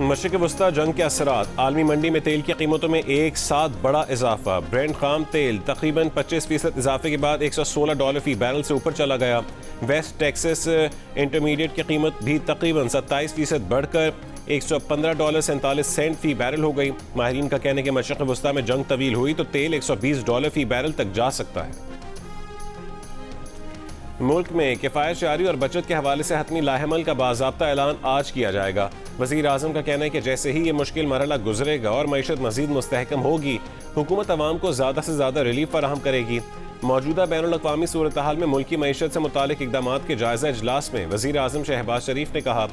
मशरिक़ वस्ता जंग के असरात, आलमी मंडी में तेल की कीमतों में एक साथ बड़ा इजाफा। ब्रेंट खाम तेल तकरीबन 25% इजाफे के बाद $116 फी बैरल से ऊपर चला गया। वेस्ट टेक्सास इंटरमीडिएट की कीमत भी तकरीबन 27% बढ़कर $115.47 फी बैरल हो गई। माहिरीन का कहना है कि मशरिक़ वस्ता में जंग तवील हुई तो तेल $120 फी बैरल तक जा सकता है। मुल्क में किफ़ायत जारी और बचत के हवाले से हतमी लाहेमल का बाज़ाब्ता ऐलान आज किया जाएगा। वज़ीर आज़म का कहना है कि जैसे ही ये मुश्किल मरहला गुजरेगा और मईशत मज़ीद मुस्तहकम होगी, हुकूमत अवाम को ज़्यादा से ज़्यादा रिलीफ फराहम करेगी। मौजूदा बैनुल-अक़वामी सूरत हाल में मुल्की मईशत से मुतालिक इक़दामात के जायज़ा इजलास में वज़ीर आज़म शहबाज शरीफ ने कहा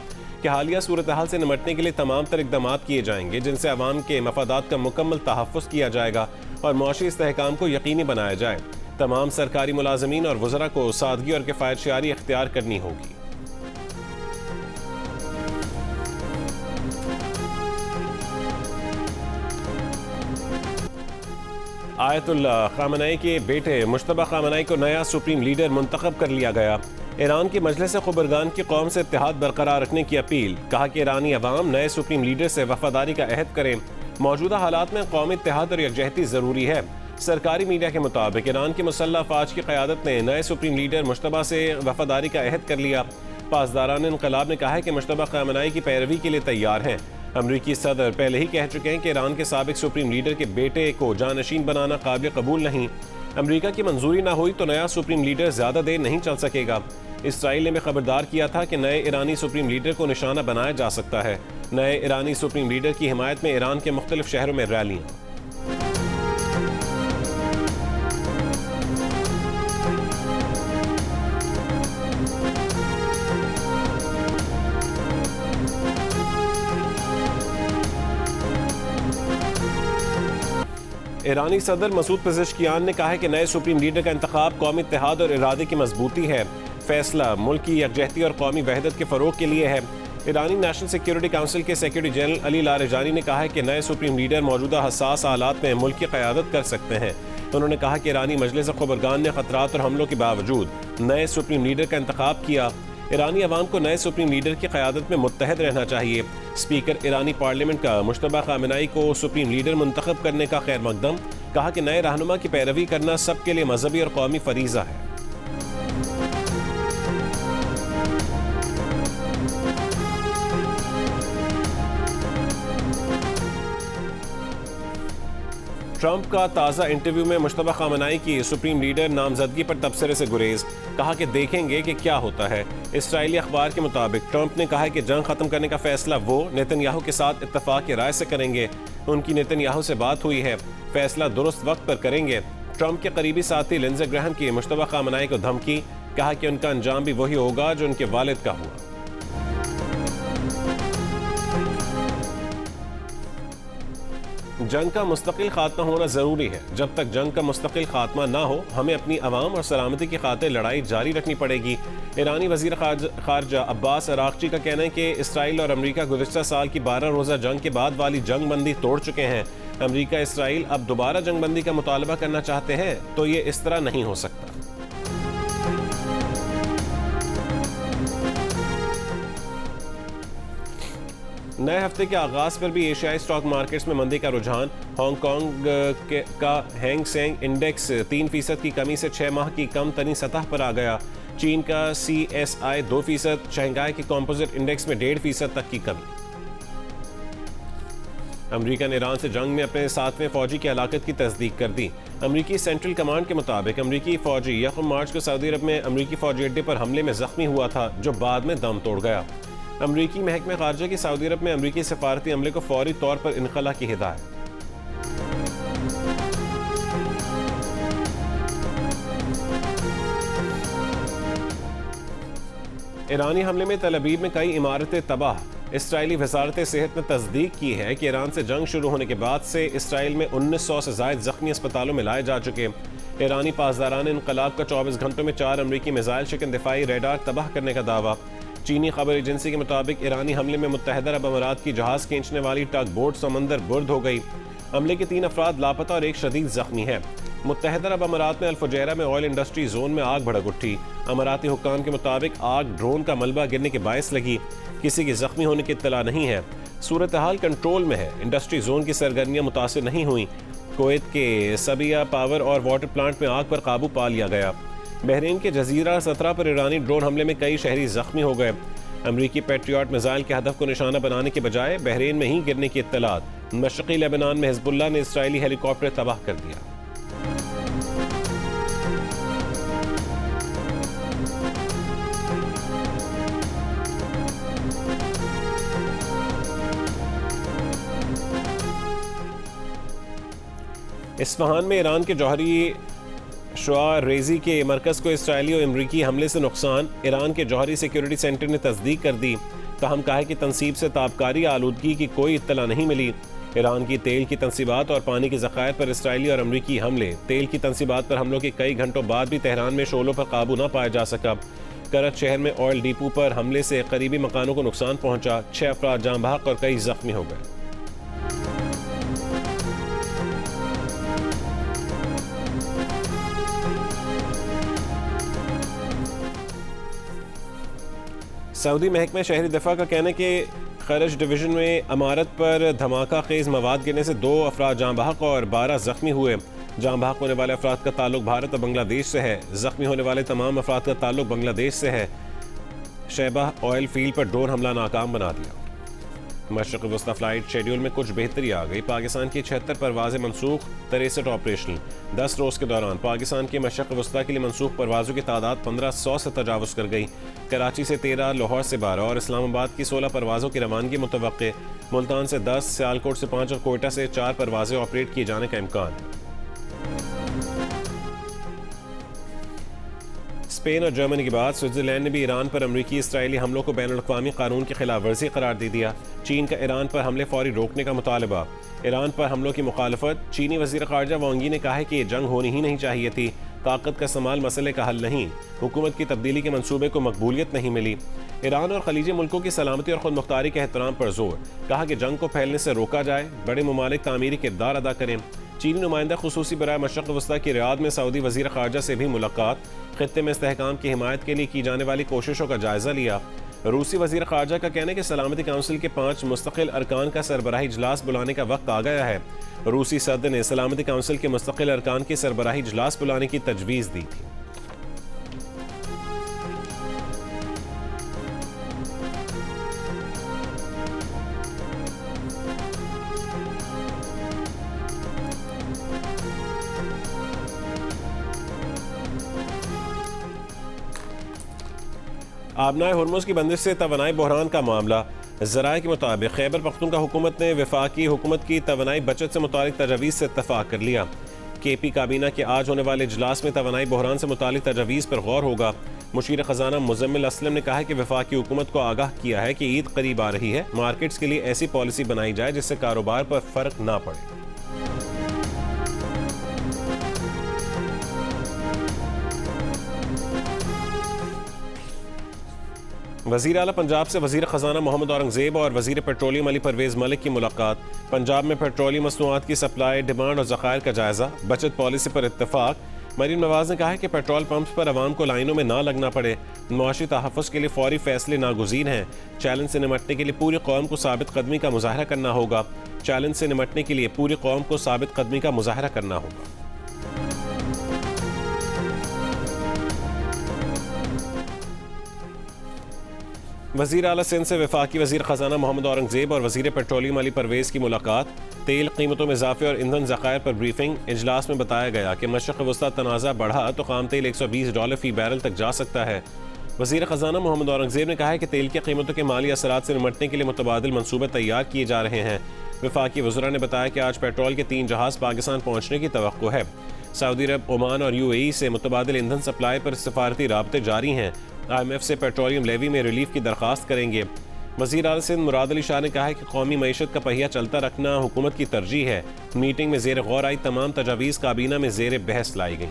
कि हालिया सूरत हाल से निमटने के लिए तमाम तर इक़दामात किए जाएंगे, जिनसे अवाम के मफादात का मुकम्मल तहफ़्फ़ुज़ किया जाएगा और मुआशी इस्तेहकाम को यकीनी बनाया जाए। तमाम सरकारी मुलाज़मीन और वज़रा को सादगी और किफ़ायत शारी इख्तियार करनी होगी। आयतुल्लाह ख़ामेनी के बेटे मुश्तबा ख़ामेनी को नया सुप्रीम लीडर मुंतखब कर लिया गया। ईरान की मजलिस ख़ुबरगान की कौम से इत्तेहाद बरकरार रखने की अपील। कहा कि ईरानी अवाम नए सुप्रीम लीडर से वफादारी का अहद करें। मौजूदा हालात में कौमी इत्तेहाद और यकजहती ज़रूरी है। सरकारी मीडिया के मुताबिक ईरान की मुसल्लह अफ़वाज की क़यादत ने नए सुप्रीम लीडर मुश्तबा से वफादारी का अहद कर लिया। पासदारान इनक़लाब ने कहा है कि मुश्तबा ख़ामेनी की पैरवी के लिए तैयार हैं। अमरीकी सदर पहले ही कह चुके हैं कि ईरान के साबिक सुप्रीम लीडर के बेटे को जानशीन बनाना काबिल कबूल नहीं। अमरीका की मंजूरी ना हुई तो नया सुप्रीम लीडर ज़्यादा देर नहीं चल सकेगा। इसराइल ने भी खबरदार किया था कि नए ईरानी सुप्रीम लीडर को निशाना बनाया जा सकता है। नए ईरानी सुप्रीम लीडर की हिमायत में ईरान के मुख्तलिफ शहरों में रैलियाँ। ईरानी सदर मसूद पेज़ेश्कियान ने कहा है कि नए सुप्रीम लीडर का इंतखाब कौमी इत्तेहाद और इरादे की मजबूती है। फैसला मुल्क की यकजहती और कौमी वहदत के फ़रोग के लिए है। ईरानी नेशनल सिक्योरिटी काउंसिल के सेक्रेटरी जनरल अली लारेजानी ने कहा है कि नए सुप्रीम लीडर मौजूदा हसास हालात में मुल्क की क़यादत कर सकते हैं। उन्होंने कहा कि ईरानी मजलिस ख़ुबरगान ने ख़तरात और हमलों के बावजूद नए सुप्रीम लीडर का इंतखाब किया। ईरानी अवाम को नए सुप्रीम लीडर की क़यादत में मुत्तहद रहना चाहिए। स्पीकर ईरानी पार्लियामेंट का मुश्तबा ख़ामेनी को सुप्रीम लीडर मुंतखब करने का खैर मकदम। कहा कि नए रहनुमा की पैरवी करना सबके लिए मजहबी और कौमी फरीज़ा है। ट्रंप का ताज़ा इंटरव्यू में मुश्तबा ख़ामेनी की सुप्रीम लीडर नामजदगी पर तबसरे से गुरेज। कहा कि देखेंगे कि क्या होता है। इसराइली अखबार के मुताबिक ट्रंप ने कहा है कि जंग ख़त्म करने का फैसला वो नेतन्याहू के साथ इत्तफाक राय से करेंगे। उनकी नेतन्याहू से बात हुई है, फैसला दुरुस्त वक्त पर करेंगे। ट्रंप के करीबी साथी लिंडसे ग्राहम की मुश्तबा ख़ामेनी को धमकी। कहा कि उनका अंजाम भी वही होगा जो उनके वालिद का हुआ। जंग का मुस्तकिल खात्मा होना ज़रूरी है। जब तक जंग का मुस्तकिल खात्मा ना हो, हमें अपनी अवाम और सलामती की खातिर लड़ाई जारी रखनी पड़ेगी। ईरानी वज़ीर ख़ारजा अब्बास अराग़ची का कहना है कि इसराइल और अमरीका गुज़िश्ता साल की 12 रोज़ा जंग के बाद वाली जंग बंदी तोड़ चुके हैं। अमरीका इसराइल अब दोबारा जंग बंदी का मुतालबा करना चाहते हैं तो ये इस तरह नहीं हो सकता। नए हफ्ते के आगाज पर भी एशियाई स्टॉक मार्केट्स में मंदी का रुझान। हांगकांग का हैंग सेंग इंडेक्स 3% की कमी से 6 माह की कम तरीन सतह पर आ गया। चीन का CSI 2%, शंघाई के कंपोजिट इंडेक्स में 1.5% तक की कमी। अमरीका ने ईरान से जंग में अपने 7वें फौजी की हलाकत की तस्दीक कर दी। अमरीकी सेंट्रल कमांड के मुताबिक अमरीकी फौजी 1 मार्च को सऊदी अरब में अमरीकी फौजी अड्डे पर हमले में जख्मी हुआ था, जो बाद में दम तोड़ गया। अमरीकी महकमे ख़ारजा की सऊदी अरब में अमरीकी सफारती अमले को फौरी तौर पर इनखला की हिदायत। ईरानी हमले में तल अबीब में कई इमारतें तबाह। इसराइली वज़ारत सेहत ने तस्दीक की है कि ईरान से जंग शुरू होने के बाद से इसराइल में 1900 से ज़ायद ज़ख्मी अस्पतालों में लाए जा चुके। ईरानी पासदारान इनकलाब का 24 घंटों में 4 अमरीकी मिसाइल शिकन दिफाई रेडार तबाह करने का दावा। चीनी खबर एजेंसी के मुताबिक ईरानी हमले में मुत्तहदा अरब अमारात की जहाज़ खींचने वाली टग बोट समंदर बुर्द हो गई। हमले के 3 अफराद लापता और 1 शदीद जख्मी है। मुत्तहदा अरब अमारात में अल-फुजैरा में ऑयल इंडस्ट्री जोन में आग भड़क उठी। अमाराती हुक्काम के मुताबिक आग ड्रोन का मलबा गिरने के बायस लगी। किसी के जख्मी होने की इत्तला नहीं है। सूरत हाल कंट्रोल में है। इंडस्ट्री जोन की सरगर्मियां मुतासिर नहीं हुई। कुवैत के सबिया पावर और वाटर प्लांट में आग पर काबू पा लिया गया। बहरीन के जजीरा 17 पर ईरानी ड्रोन हमले में कई शहरी जख्मी हो गए। अमरीकी पैट्रियट मिसाइल के हदफ को निशाना बनाने के बजाय बहरीन में ही गिरने की इत्तलात। मशरक़ी लेबनान में हिजबुल्लाह ने इसराइली हेलीकॉप्टर तबाह कर दिया। इस्फहान में ईरान के जौहरी शुआ रेजी के मरकज़ को इसराइली और अमरीकी हमले से नुकसान। ईरान के जौहरी सिक्योरिटी सेंटर ने तस्दीक कर दी। ताहम कहा है कि तनसीब से ताबकारी आलूदगी की कोई इत्तला नहीं मिली। ईरान की तेल की तनसीबात और पानी के ज़खायर पर इसराइली और अमरीकी हमले। तेल की तनसीबात पर हमलों के कई घंटों बाद भी तेहरान में शोलों पर काबू न पाया जा सका। करत शहर में ऑयल डिपो पर हमले से करीबी मकानों को नुकसान पहुंचा। 6 अफराद जाँ बहक और कई जख्मी हो गए। सऊदी महकमे शहरी दफा का कहना है कि खरज डिवीजन में अमारत पर धमाका खेज मवाद गिरने से 2 अफराद जाँ बहक और 12 जख्मी हुए। जाँ बहक होने वाले अफराद का ताल्लुक भारत और बांग्लादेश से है। जख्मी होने वाले तमाम अफराद का ताल्लुक बांग्लादेश से है। शहबा ऑयल फील्ड पर ड्रोन हमला नाकाम बना दिया। मशरक़ वस्ता फ्लाइट शेड्यूल में कुछ बेहतरी आ गई। पाकिस्तान की 76 परवाज़ें मनसूख, 63 ऑपरेशनल। 10 रोज़ के दौरान पाकिस्तान की मशरक़ वस्ता के लिए मनसूख परवाज़ों की तादाद 1500 से तजावुज़ कर गई। कराची से 13, लाहौर से 12 और इस्लामाबाद की 16 परवाज़ों की रवानगी मुतवक्के। मुल्तान से 10, सियालकोट से 5 और कोयटा से 4 परवाज़ें ऑपरेट किए जाने का इम्कान है। स्पेन और जर्मनी के बाद स्विट्जरलैंड ने भी ईरान पर अमरीकी इसराइली हमलों को बैनुल-अक़वामी कानून की खिलाफ वर्जी करार दे दिया। चीन का ईरान पर हमले फौरी रोकने का मुतालबा। ईरान पर हमलों की मुखालफत। चीनी वज़ीर ख़ारजा वांग यी ने कहा है कि ये जंग होनी ही नहीं चाहिए थी। ताकत का इस्तेमाल मसले का हल नहीं। हुकूमत की तब्दीली के मंसूबे को मकबूलियत नहीं मिली। ईरान और खलीजी मुल्कों की सलामती और खुद मुख्तारी के एहतराम पर जोर। कहा कि जंग को फैलने से रोका जाए। बड़े ममालिक तामीरी किरदार अदा करें। चीनी नुमाइंदा खुसूसी बराए मशरक़ वस्ता की रियाद में सऊदी वज़ीर ख़ारजा से भी मुलाकात। खित्ते में इस्तेहकाम की हिमायत के लिए की जाने वाली कोशिशों का जायज़ा लिया। रूसी वज़ीर ख़ारजा का कहना है कि सलामती काउंसिल के 5 मुस्तकिल अरकान का सरबराही इजलास बुलाने का वक्त आ गया है। रूसी सदर ने सलामती काउंसिल के मुस्तकिल अरकान के सरबराही इजलास बुलाने की तजवीज़ दी थी। आबनाए हुर्मुज़ की बंदिश से तवानाई बहरान का मामला। ज़राए के मुताबिक खैबर पख्तूनख्वा हुकूमत ने वफाकी हुकूमत की तवानाई बचत से मुतालिक तजावीज़ से इत्तफ़ाक़ कर लिया। KP काबीना के आज होने वाले इजलास में तवानाई बहरान से मुतालिक तजावीज़ पर गौर होगा। मुशीर ख़जाना मुज़म्मिल असलम ने कहा है कि वफाकी हुकूमत को आगाह किया है कि ईद करीब आ रही है। मार्केट्स के लिए ऐसी पॉलिसी बनाई जाए जिससे कारोबार पर फ़र्क ना पड़े। वज़ीर आला पंजाब से वज़ीर ख़जाना मोहम्मद औरंगज़ेब और वज़ीर पेट्रोलियम अली परवेज़ मलिक की मुलाकात। पंजाब में पेट्रोलियम मसनूआत की सप्लाई, डिमांड और ज़खायर का जायज़ा। बचत पॉलिसी पर इत्तफ़ाक़। मरीम नवाज़ ने कहा है कि पेट्रोल पंप्स पर आवाम को लाइनों में ना लगना पड़े। मुआशी तहफ़्फ़ुज़ के लिए फ़ौरी फ़ैसले नागुज़ीर हैं। चैलेंज से निमटने के लिए पूरी कौम को साबित कदमी का मुज़ाहरा करना होगा। चैलेंज से निमटने के लिए पूरी कौम को साबित कदमी का मुज़ाहरा करना होगा। वज़ीर आला सिंध से वफाकी वज़ीर ख़जाना मोहम्मद औरंगज़ेब और वज़ीर पेट्रोलियम अली परवेज़ की मुलाकात। तेल कीमतों में इजाफे और ईंधन ज़खायर पर ब्रीफिंग। इजलास में बताया गया कि मशरक़ वस्ता तनाज़ा बढ़ा तो ख़ाम तेल $120 फ़ी बैरल तक जा सकता है। वज़ीर ख़जाना मोहम्मद औरंगज़ेब ने कहा है कि तेल की कीमतों के माली असरात से निमटने के लिए मुतबादिल मनसूबे तैयार किए जा रहे हैं। वफाकी वज़रा ने बताया कि आज पेट्रोल के 3 जहाज़ पाकिस्तान पहुँचने की तवक्को है। सऊदी अरब, ओमान और UAE से मुतबादिल ईंधन सप्लाई पर सफारती राब्ते जारी हैं। IMF से पेट्रोलियम लेवी में रिलीफ की दरख्वास्त करेंगे। वज़ीर आला सिंध मुराद अली शाह ने कहा है कि कौमी मईशत का पहिया चलता रखना हुकूमत की तरजीह है। मीटिंग में ज़ेर गौर आई तमाम तजावीज़ काबीना में ज़ेर बहस लाई गई।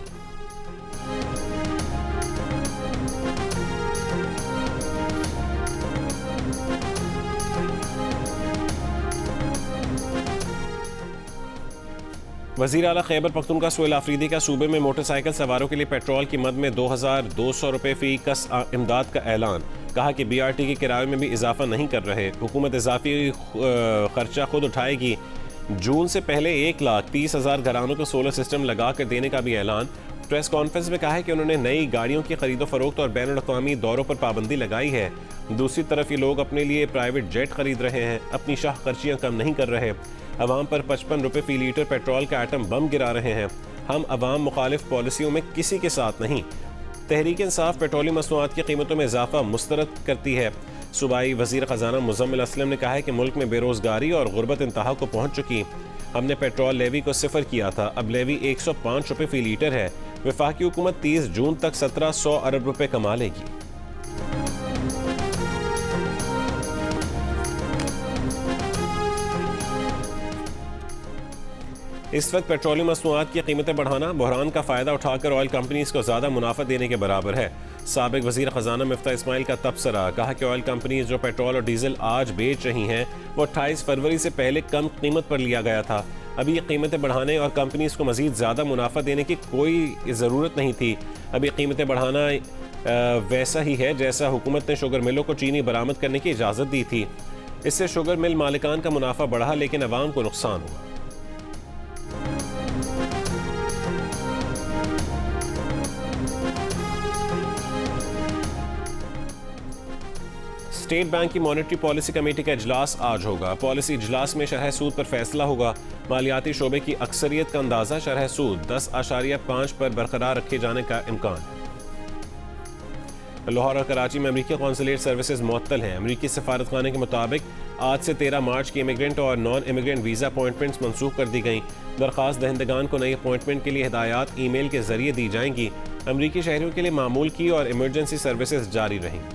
वज़ीर आला खैबर पख्तूनख्वा सुहेल आफरीदी का सूबे में मोटरसाइकिल सवारों के लिए पेट्रोल की मद में 2200 रुपये फ़ी कस इमदाद का ऐलान। कहा कि BRT के किराए में भी इजाफा नहीं कर रहे, हुकूमत इजाफी खर्चा खुद उठाएगी। जून से पहले 1,30,000 घरानों को सोलर सिस्टम लगा कर देने का भी ऐलान। प्रेस कॉन्फ्रेंस में कहा है कि उन्होंने नई गाड़ियों की खरीदो फरोख्त और बैनुल अक़वामी दौरों पर पाबंदी लगाई है। दूसरी तरफ ये लोग अपने लिए प्राइवेट जेट खरीद रहे हैं, अपनी शाह खर्चियाँ कम नहीं कर रहे। अवाम पर 55 रुपये फ़ी लीटर पेट्रोल का एटम बम गिरा रहे हैं। हम अवाम मुखालिफ पॉलिसियों में किसी के साथ नहीं। तहरीक इंसाफ पेट्रोलियम मसनूआत की कीमतों में इजाफा मुस्तरद करती है। सूबाई वज़ीर ख़जाना मुज़म्मिल असलम ने कहा है कि मुल्क में बेरोज़गारी और गुर्बत इंतहा को पहुँच चुकी। हमने पेट्रोल लेवी को सिफर किया था, अब लेवी 105 रुपये फ़ी लीटर है। वफाकी हुकूमत 30 जून तक 1700 अरब रुपये कमा लेगी। इस वक्त पेट्रोलियम मसनूआत की कीमतें बढ़ाना बहरान का फ़ायदा उठाकर ऑयल कंपनीज को ज़्यादा मुनाफा देने के बराबर है। साबिक वज़ीर ख़जाना मिफ्ता इस्माइल का तबसरा। कहा कि ऑयल कंपनीज जो पेट्रोल और डीजल आज बेच रही हैं वो 28 फरवरी से पहले कम कीमत पर लिया गया था। अभी ये कीमतें बढ़ाने और कंपनीज को मज़ीद ज़्यादा मुनाफा देने की कोई ज़रूरत नहीं थी। अभी कीमतें बढ़ाना वैसा ही है जैसा हुकूमत ने शुगर मिलों को चीनी बरामद करने की इजाज़त दी थी। इससे शुगर मिल मालिकान का मुनाफा बढ़ा लेकिन अवाम को नुकसान हुआ। स्टेट बैंक की मॉनेटरी पॉलिसी कमेटी का इजलास आज होगा। पॉलिसी इजलास में शरह सूद पर फैसला होगा। मालियाती शोबे की अक्सरियत का अंदाजा शरह सूद 10.5 पर बरकरार रखे जाने का इम्कान है। लाहौर और कराची में अमरीकी कौंसलेट सर्विसेज मुअत्तल हैं। अमरीकी सफारतखाने के मुताबिक आज से 13 मार्च की इमिग्रेंट और नॉन इमिग्रेंट वीज़ा अपॉइंटमेंट्स मनसूख कर दी गई। दरख्वास्त दहिंदगान को नई अपॉइंटमेंट के लिए हिदायत ईमेल के जरिए दी जाएंगी। अमरीकी शहरियों के लिए मामूल की और इमरजेंसी सर्विसेज जारी रहेंगी।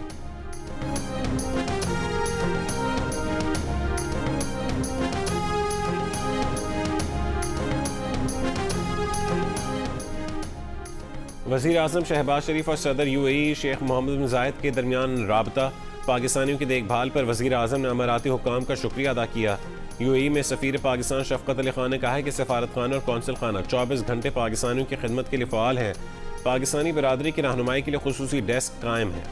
वज़ीर आज़म शहबाज शरीफ और सदर UAE शेख मोहम्मद बिन जायद के दरमियान राबता। पाकिस्तानियों की देखभाल पर वज़ीर आज़म ने अमाराती हुक्काम का शुक्रिया अदा किया। UAE में सफ़ीर पाकिस्तान शफ़क़त अली खान ने कहा है कि सफारत खाना और कौंसल खाना 24 घंटे पाकिस्तानियों की खिदमत के लिए फ़ाल है। पाकिस्तानी बिरादरी की रहनुमाई के लिए खुसूसी डेस्क कायम है।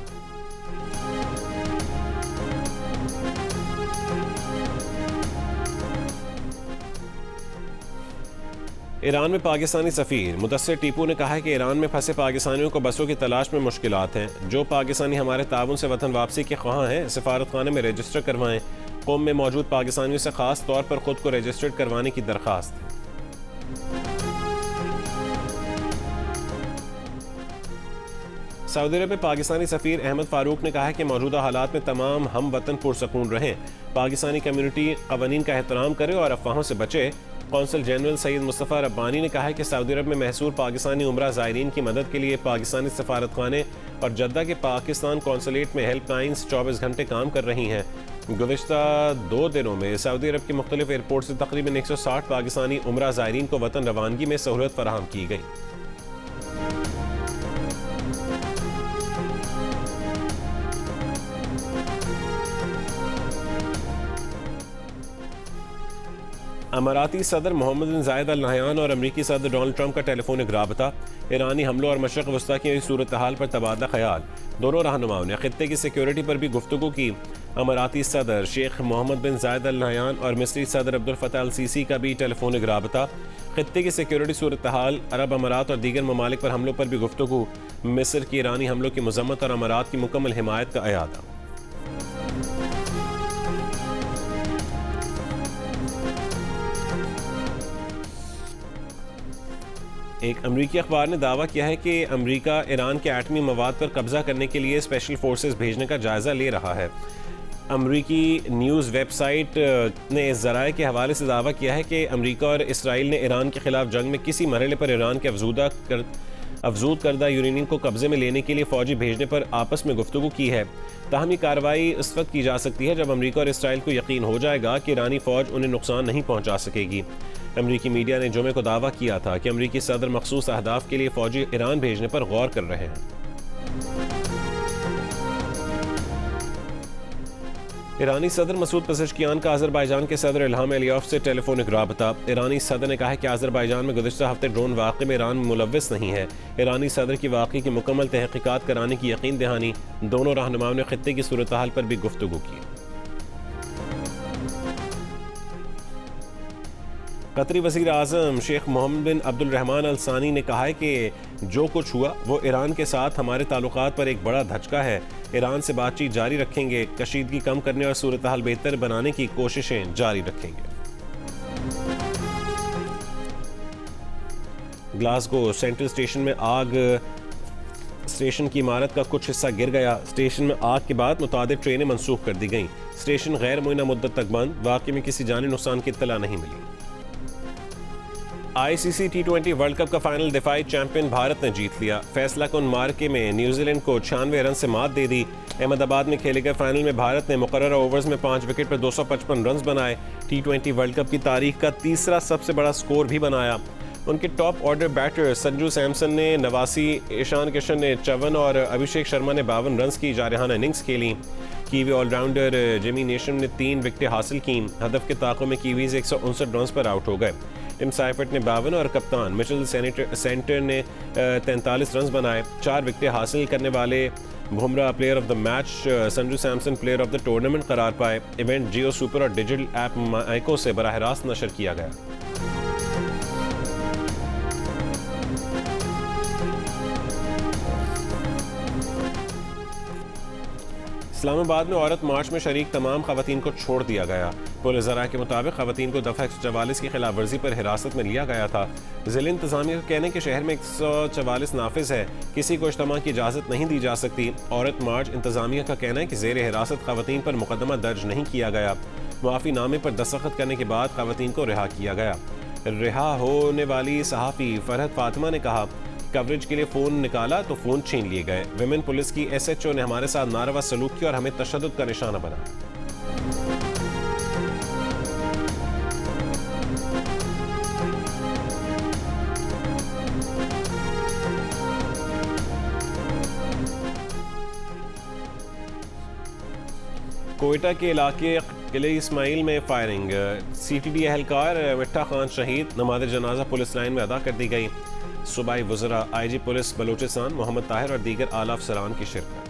ईरान में पाकिस्तानी सफ़ीर मुदस्सिर टीपू ने कहा है कि ईरान में फंसे पाकिस्तानियों को बसों की तलाश में मुश्किलात हैं। जो पाकिस्तानी हमारे ताउन से वतन वापसी के ख्वाह हैं सफारत खाने में रजिस्टर करवाएं। कौम में मौजूद पाकिस्तानियों से ख़ास तौर पर ख़ुद को रजिस्टर्ड करवाने की दरख्वास्त है। सऊदी अरब में पाकिस्तानी सफ़ीर अहमद फ़ारूक ने कहा है कि मौजूदा हालात में तमाम हम वतन पुरसकून रहें। पाकिस्तानी कम्यूनिटी क़वानीन का एहतराम करे और अफवाहों से बचे। कौंसल जनरल सैयद मुस्तफ़ा रब्बानी ने कहा है कि सऊदी अरब में महसूर पाकिस्तानी उम्रा ज़ायरीन की मदद के लिए पाकिस्तानी सफारत खाने और जद्दा के पाकिस्तान कौंसलेट में हेल्पलाइंस 24 घंटे काम कर रही हैं। गुज़िश्ता 2 दिनों में सऊदी अरब की मुख्तलिफ एयरपोर्ट से तकरीबन 160 पाकिस्तानी उम्रा ज़ायरीन को वतन रवानगी में सहूलत फराहम की गई। अमाराती सदर मोहम्मद बिन जायद अल नहयान और अमरीकी सदर डोनाल्ड ट्रंप का टेलीफोनिक राबता। ईरानी हमलों और मशरक़ वस्ता की सूरत हाल पर तबादला ख्याल। दोनों रहनुमाओं ने खित्ते की सिक्योरिटी पर भी गुफ्तगू की। अमाराती सदर शेख मोहम्मद बिन जायद अल नहयान और मिस्री सदर अब्दुल फताह अल सीसी का भी टेलीफोनिक राबता। खित्ते की सिक्योरिटी सूरत हाल, अरब अमारात और दीगर ममालिक पर हमलों पर भी गुफ्तगू। मिस्र की ईरानी हमलों की मजम्मत और अमारात की मुकम्मल हिमायत का अयादा। एक अमरीकी अखबार ने दावा किया है कि अमरीका ईरान के एटमी मवाद पर कब्जा करने के लिए स्पेशल फोर्सेस भेजने का जायज़ा ले रहा है। अमरीकी न्यूज़ वेबसाइट ने इस ज़राए के हवाले से दावा किया है कि अमरीका और इसराइल ने ईरान के खिलाफ जंग में किसी मरहले पर ईरान के अफजूद करदा यूरेनियम को कब्जे में लेने के लिए फ़ौजी भेजने पर आपस में गुफ्तगू की है। ताहम ये कार्रवाई उस वक्त की जा सकती है जब अमरीका और इसराइल को यकीन हो जाएगा कि ईरानी फ़ौज उन्हें नुकसान नहीं पहुँचा सकेगी। अमरीकी मीडिया ने जुमे को दावा किया था कि अमरीकी सदर मखसूस अहदाफ के लिए फ़ौजी ईरान भेजने पर गौर कर रहे हैं। ईरानी सदर मसूद पेज़ेश्कियान का अज़रबैजान के सदर इल्हाम अलियेव से टेलीफोनिक राबता। ईरानी सदर ने कहा है कि अज़रबैजान में गुज़िश्ता हफ्ते ड्रोन वाक़े में ईरान मुलव्विस नहीं है। ईरानी सदर की वाक़े की मुकम्मल तहक़ीक़ात कराने की यकीन दहानी। दोनों रहनुमाओं ने ख़ित्ते की सूरत हाल पर भी गुफ्तगू की। कतरी वज़ीर आज़म शेख मोहम्मद बिन अब्दुल रहमान अल सानी ने कहा है कि जो कुछ हुआ वो ईरान के साथ हमारे ताल्लुकात पर एक बड़ा धचका है। ईरान से बातचीत जारी रखेंगे, कशीदगी कम करने और सूरत हाल बेहतर बनाने की कोशिशें जारी रखेंगे। ग्लासगो सेंट्रल स्टेशन में आग। स्टेशन की इमारत का कुछ हिस्सा गिर गया। स्टेशन में आग के बाद मुतादिद ट्रेनें मनसूख कर दी गईं। स्टेशन गैर मुय्यना मुद्दत तक बंद। वाक़े में किसी जानी नुकसान की इत्तला नहीं मिली। ICC T20 वर्ल्ड कप का फाइनल दिफाई चैंपियन भारत ने जीत लिया। फैसला कुन मार्के में न्यूजीलैंड को 96 रन से मात दे दी। अहमदाबाद में खेले गए फाइनल में भारत ने मुकर्रर ओवर्स में 5 विकेट पर 255 रन बनाए। T20 वर्ल्ड कप की तारीख का तीसरा सबसे बड़ा स्कोर भी बनाया। उनके top order batter Sanju Samson ने 89, ईशान किशन ने 54 और अभिषेक शर्मा ने 52 रन की जारहाना इनिंग्स खेली। कीवी ऑलराउंडर जिमी नेशन ने 3 विकेटें हासिल की। हदफ के ताक़ों में कीवीज 159 रन पर आउट हो गए। टिम साइफर्ट ने 52 और कप्तान मिचेल सेंटर ने 43 रन बनाए। 4 विकेटें हासिल करने वाले Bumrah player of the match, Sanju Samson player of the tournament करार पाए। इवेंट जियो सुपर और डिजिटल ऐप माइको से बराह रास्त नशर किया गया। इस्लामाबाद में औरत मार्च में शरीक तमाम खवातीन को छोड़ दिया गया। पुलिस ज़रा के मुताबिक खवातीन को दफ़ा 144 की खिलाफ वर्जी पर हिरासत में लिया गया था। ज़िला इंतज़ामिया का कहना है कि शहर में 144 नाफिज है, किसी को इज्तिमा की इजाज़त नहीं दी जा सकती। औरत मार्च इंतज़ामिया का कहना है कि ज़ेर हिरासत खवातीन पर मुकदमा दर्ज नहीं किया गया। माफ़ी नामे पर दस्तखत करने के बाद खवातीन को रिहा किया गया। रिहा होने वाली सहाफ़ी फरहत फातिमा ने कहा, कवरेज के लिए फ़ोन निकाला तो फ़ोन छीन लिए गए। विमेन पुलिस की SHO ने हमारे साथ नारवा सलूक किया और हमें तशद्दुद का निशाना बनाया। कोयटा के इलाके किले इस्माइल में फायरिंग। CTD एहलकार मिठा खान शहीद। नमाज जनाजा पुलिस लाइन में अदा कर दी गई। सूबाई वज़रा IG पुलिस बलूचिस्तान मोहम्मद ताहिर और दीगर आला अफसरान की शिरकत।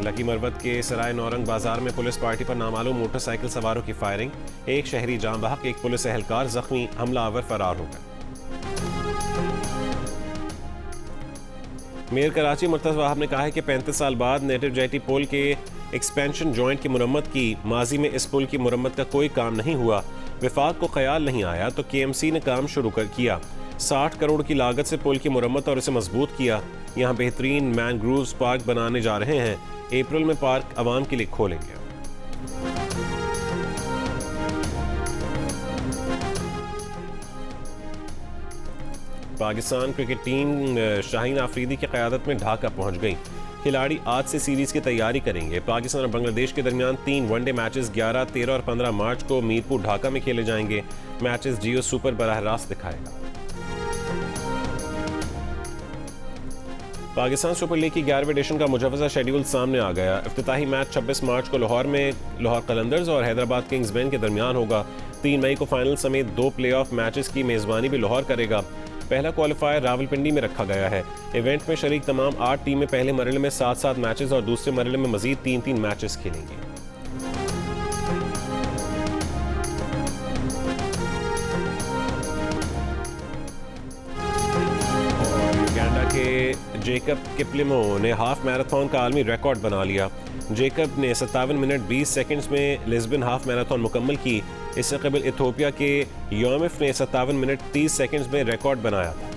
लकी मरवत के सराय नौरंग बाजार में पुलिस पार्टी पर नामालूम मोटरसाइकिल सवारों की फायरिंग। एक शहरी जाम बहक, एक पुलिस एहलकार जख्मी, हमलावर फरार हो गए। मेयर कराची मुर्तज़ा वहाब ने कहा है कि 35 साल बाद नेटिव जेटी पुल के एक्सपेंशन जॉइंट की मुरम्मत की। माजी में इस पुल की मुरम्मत का कोई काम नहीं हुआ। विफाक को ख्याल नहीं आया तो KMC ने काम शुरू किया। 60 करोड़ की लागत से पुल की मुरम्मत और इसे मजबूत किया। यहाँ बेहतरीन मैनग्रूव्स पार्क बनाने जा रहे हैं। अप्रैल में पार्क आवाम के लिए खोलेंगे। पाकिस्तान क्रिकेट टीम शाहीन आफरीदी की क़यादत में ढाका पहुंच गई। खिलाड़ी आज से सीरीज़ की तैयारी करेंगे। पाकिस्तान और बांग्लादेश के दरमियान 3 वनडे मैचेस 11, 13 और 15 मार्च को मीरपुर ढाका में खेले जाएंगे। मैचेस जियो सुपर बराह रास्त दिखाएगा। पाकिस्तान सुपर लीग की 11वें एडिशन का मुजव्वज़ा शेड्यूल सामने आ गया। इफ्तिताही मैच 26 मार्च को लाहौर में लाहौर कलंदर्स और हैदराबाद किंग्स के दरमियान होगा। 3 मई को फाइनल समेत 2 प्लेऑफ मैचेस की मेज़बानी भी लाहौर करेगा। पहला क्वालिफायर रावलपिंडी में रखा गया है। इवेंट में शरीक तमाम 8 टीमें पहले मरहले में 7-7 मैचेस और दूसरे मरहले में मजीद 3-3 मैचेस खेलेंगी। युगांडा के जेकब किपलिमो ने हाफ मैराथन का आलमी रिकॉर्ड बना लिया। जेकब ने 57 मिनट 20 सेकंड्स में लिस्बन हाफ मैराथन मुकम्मल की। इससे कबल इथियोपिया के योमिफ ने 57 मिनट 30 सेकंड्स में रिकॉर्ड बनाया था।